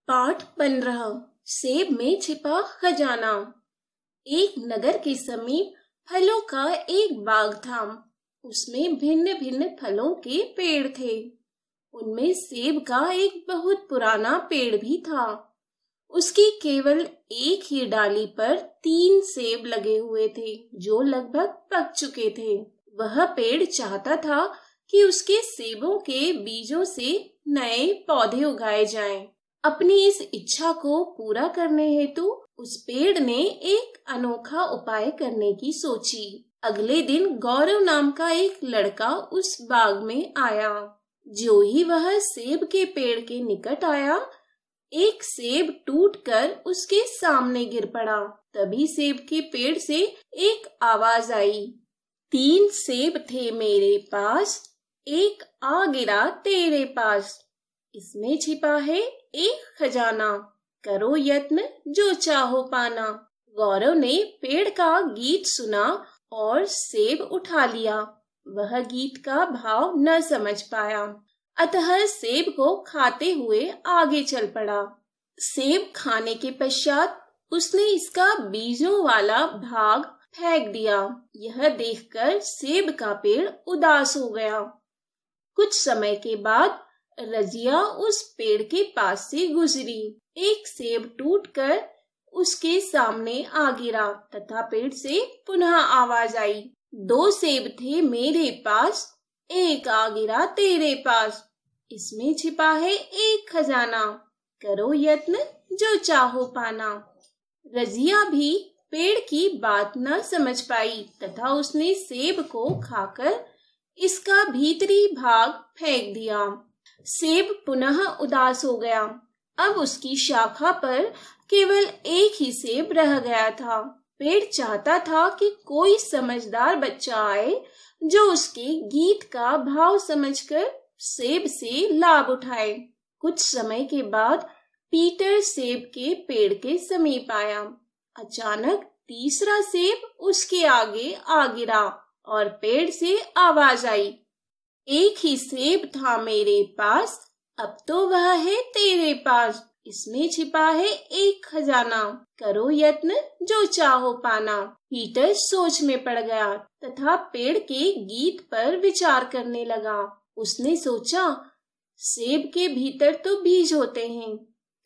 पाठ 15 सेब में छिपा खजाना। एक नगर के समीप फलों का एक बाग था। उसमें भिन्न भिन्न फलों के पेड़ थे। उनमें सेब का एक बहुत पुराना पेड़ भी था। उसकी केवल एक ही डाली पर 3 सेब लगे हुए थे जो लगभग पक चुके थे। वह पेड़ चाहता था कि उसके सेबों के बीजों से नए पौधे उगाए जाएं। अपनी इस इच्छा को पूरा करने हेतु उस पेड़ ने एक अनोखा उपाय करने की सोची। अगले दिन गौरव नाम का एक लड़का उस बाग में आया। जो ही वह सेब के पेड़ के निकट आया, एक सेब टूटकर उसके सामने गिर पड़ा। तभी सेब के पेड़ से एक आवाज आई, 3 सेब थे मेरे पास, एक आ गिरा तेरे पास। इसमें छिपा है एक खजाना, करो यत्न जो चाहो पाना। गौरव ने पेड़ का गीत सुना और सेब उठा लिया। वह गीत का भाव न समझ पाया, अतः सेब को खाते हुए आगे चल पड़ा। सेब खाने के पश्चात उसने इसका बीजों वाला भाग फेंक दिया। यह देखकर सेब का पेड़ उदास हो गया। कुछ समय के बाद रजिया उस पेड़ के पास से गुजरी। एक सेब टूटकर उसके सामने आ गिरा तथा पेड़ से पुनः आवाज आई, 2 सेब थे मेरे पास, एक आ गिरा तेरे पास। इसमें छिपा है एक खजाना, करो यत्न जो चाहो पाना। रजिया भी पेड़ की बात न समझ पाई तथा उसने सेब को खाकर इसका भीतरी भाग फेंक दिया। सेब पुनः उदास हो गया। अब उसकी शाखा पर केवल एक ही सेब रह गया था। पेड़ चाहता था कि कोई समझदार बच्चा आए जो उसके गीत का भाव समझकर सेब से लाभ उठाए। कुछ समय के बाद पीटर सेब के पेड़ के समीप आया। अचानक तीसरा सेब उसके आगे आ गिरा और पेड़ से आवाज आई, एक ही सेब था मेरे पास, अब तो वह है तेरे पास। इसमें छिपा है एक खजाना, करो यत्न जो चाहो पाना। पीटर सोच में पड़ गया तथा पेड़ के गीत पर विचार करने लगा। उसने सोचा, सेब के भीतर तो बीज होते हैं,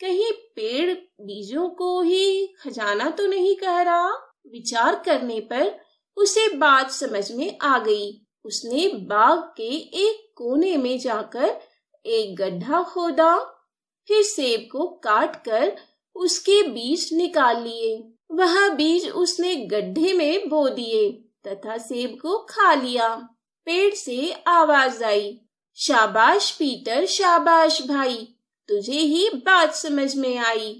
कहीं पेड़ बीजों को ही खजाना तो नहीं कह रहा। विचार करने पर उसे बात समझ में आ गई। उसने बाग के एक कोने में जाकर एक गड्ढा खोदा, फिर सेब को काटकर उसके बीज निकाल लिए। वह बीज उसने गड्ढे में बो दिए तथा सेब को खा लिया। पेड़ से आवाज आई, शाबाश पीटर, शाबाश भाई, तुझे ही बात समझ में आई।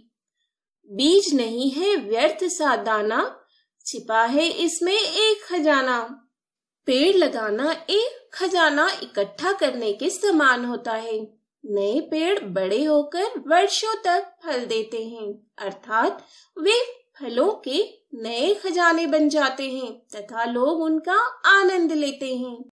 बीज नहीं है व्यर्थ सा दाना, छिपा है इसमें एक खजाना। पेड़ लगाना एक खजाना इकट्ठा करने के समान होता है। नए पेड़ बड़े होकर वर्षों तक फल देते हैं, अर्थात वे फलों के नए खजाने बन जाते हैं तथा लोग उनका आनंद लेते हैं।